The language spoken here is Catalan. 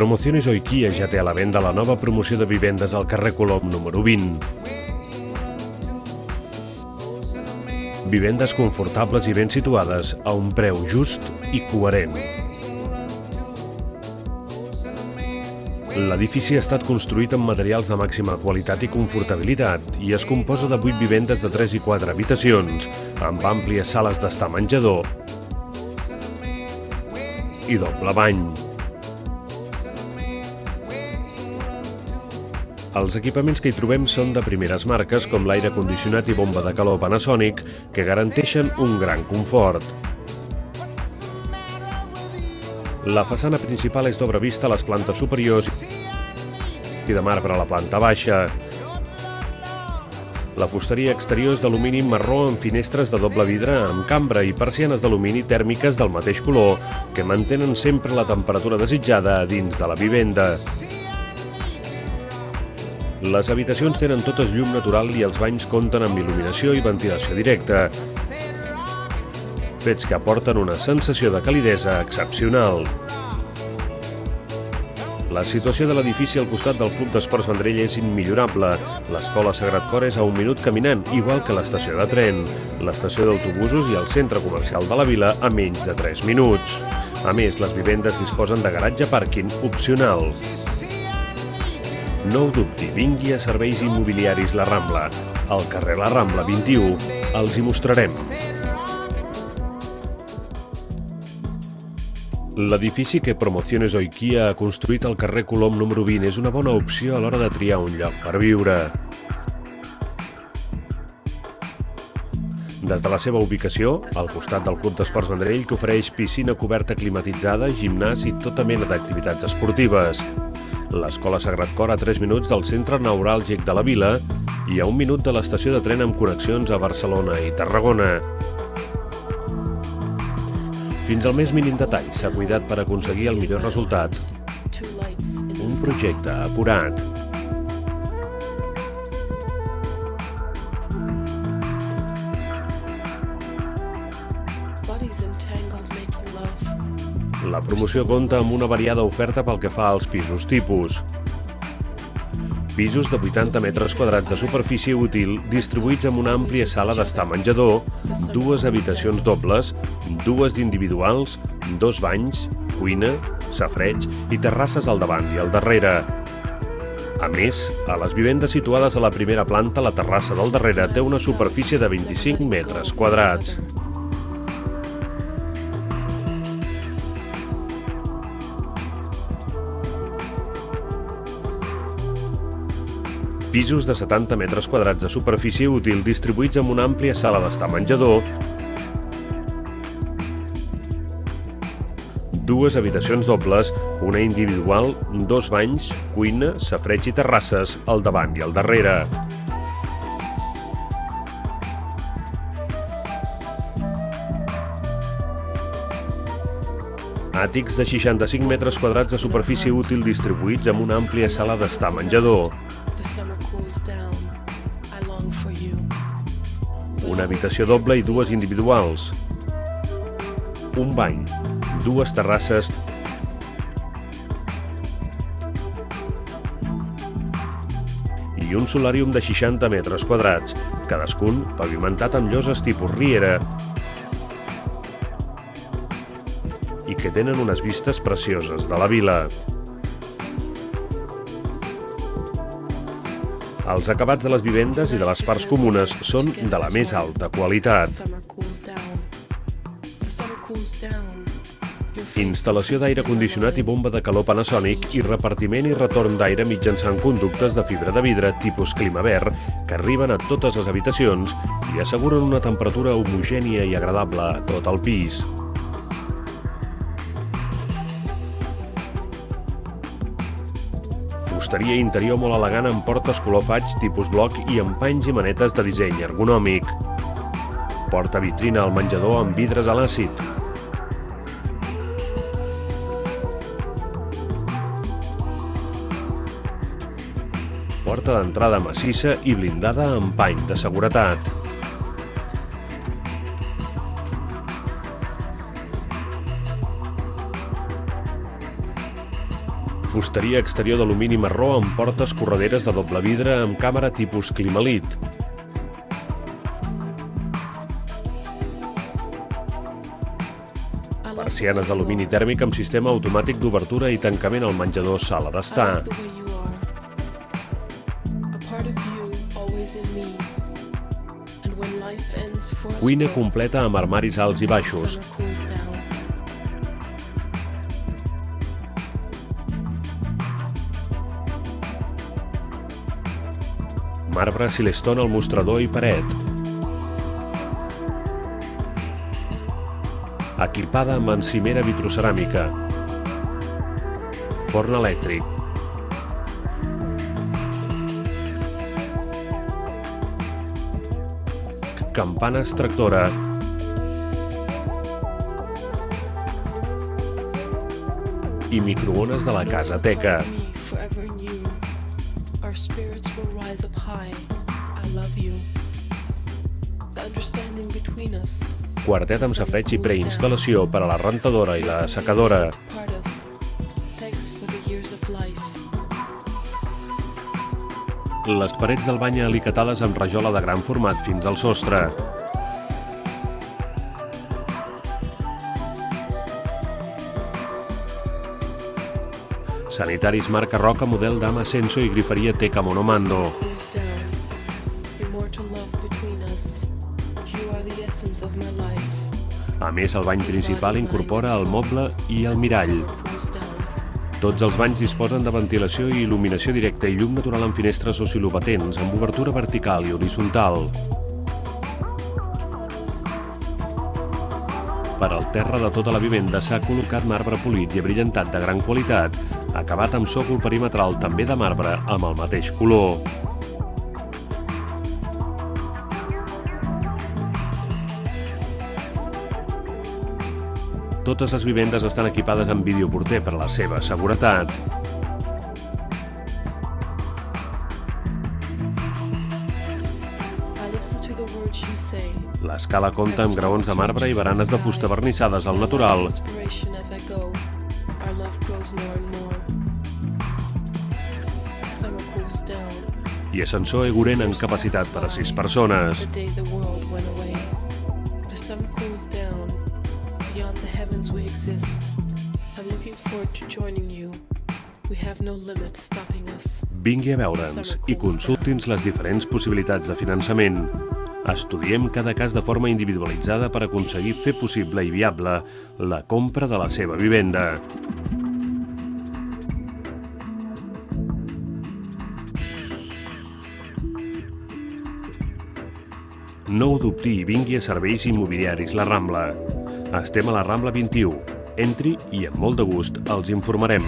Promociones Oikia ja té a la venda la nova promoció de vivendes al carrer Colom número 20. Vivendes confortables i ben situades a un preu just i coherent. L'edifici ha estat construït amb materials de màxima qualitat i confortabilitat i es composa de 8 vivendes de 3 i 4 habitacions, amb àmplies sales d'estar menjador i doble bany. Els equipaments que hi trobem són de primeres marques, com l'aire condicionat i bomba de calor Panasonic, que garanteixen un gran confort. La façana principal és d'obra vista a les plantes superiors i de marbre a la planta baixa. La fusteria exterior és d'alumini marró amb finestres de doble vidre amb cambra i persianes d'alumini tèrmiques del mateix color, que mantenen sempre la temperatura desitjada a dins de la vivenda. Les habitacions tenen totes llum natural i els banys compten amb il·luminació i ventilació directa, fets que aporten una sensació de calidesa excepcional. La situació de l'edifici al costat del Club d'Esports Vendrell és immillorable. L'escola Sagrat Cor és a 1 minut caminant, igual que l'estació de tren, l'estació d'autobusos i el centre comercial de la vila a menys de 3 minuts. A més, les vivendes disposen de garatge-pàrquing opcional. No ho dubti, vingui a Serveis Immobiliaris La Rambla. Al carrer La Rambla 21 els hi mostrarem. L'edifici que Promociones Oikia ha construït al carrer Colom número 20 és una bona opció a l'hora de triar un lloc per viure. Des de la seva ubicació, al costat del Club d'Esports Vendrell, que ofereix piscina coberta climatitzada, gimnàs i tota mena d'activitats esportives. L'Escola Sagrat Cor a 3 minuts del centre neuràlgic de la vila i a 1 minut de l'estació de tren amb connexions a Barcelona i Tarragona. Fins al més mínim detall s'ha cuidat per aconseguir el millor resultat. Un projecte acurat. La promoció compta amb una variada oferta pel que fa als pisos tipus. Pisos de 80 metres quadrats de superfície útil distribuïts amb una àmplia sala d'estar menjador, 2 habitacions dobles, 2 individuals, 2 banys, cuina, safareig i terrasses al davant i al darrere. A més, a les vivendes situades a la primera planta, la terrassa del darrere té una superfície de 25 metres quadrats. Pisos de 70 metres quadrats de superfície útil distribuïts amb una àmplia sala d'estar menjador, 2 habitacions dobles, una individual, 2 banys, cuina, safareig i terrasses al davant i al darrere. Àtics de 65 metres quadrats de superfície útil distribuïts amb una àmplia sala d'estar menjador. Una habitació doble i 2 individuals. Un bany, 2 terrasses i un solàrium de 60 metres quadrats, cadascun pavimentat amb lloses tipus riera i que tenen unes vistes precioses de la vila. Els acabats de les vivendes i de les parts comunes són de la més alta qualitat. Instal·lació d'aire condicionat i bomba de calor Panasonic i repartiment i retorn d'aire mitjançant conductes de fibra de vidre tipus Climaver que arriben a totes les habitacions i asseguren una temperatura homogènia i agradable a tot el pis. Fusteria interior molt elegant amb portes color faig tipus bloc i amb panys i manetes de disseny ergonòmic. Porta vitrina al menjador amb vidres a l'àcid. Porta d'entrada massissa i blindada amb pany de seguretat. Fusteria exterior d'alumini marró amb portes correderes de doble vidre amb càmera tipus Climalit. Persianes d'alumini tèrmic amb sistema automàtic d'obertura i tancament al menjador sala d'estar. Cuina completa amb armaris alts i baixos. Marbre Silestone al mostrador i paret. Equipada amb encimera vitroceràmica. Forn elèctric. Campana extractora. I microones de la Casa Teca. Quartet amb safareig i preinstal·lació per a la rentadora i la assecadora. Les parets del bany alicatades amb rajola de gran format fins al sostre. Sanitaris marca Roca, model Dama Senso i griferia Teca Monomando. A més, el bany principal incorpora el moble i el mirall. Tots els banys disposen de ventilació i il·luminació directa i llum natural amb finestres oscil·lobatents, amb obertura vertical i horitzontal. Per al terra de tota la vivenda s'ha col·locat marbre polit i abrillantat de gran qualitat, acabat amb sòcol perimetral també de marbre amb el mateix color. Totes les vivendes estan equipades amb videoporter per a la seva seguretat. L'escala compta amb graons de marbre i baranes de fusta vernissades al natural. I ascensor Eguren amb capacitat per a 6 persones. Vingui a veure'ns i consulti'ns les diferents possibilitats de finançament. Estudiem cada cas de forma individualitzada per aconseguir fer possible i viable la compra de la seva vivenda. No ho dubti i vingui a Serveis Immobiliaris La Rambla. Estem a la Rambla 21. Entri i amb molt de gust els informarem.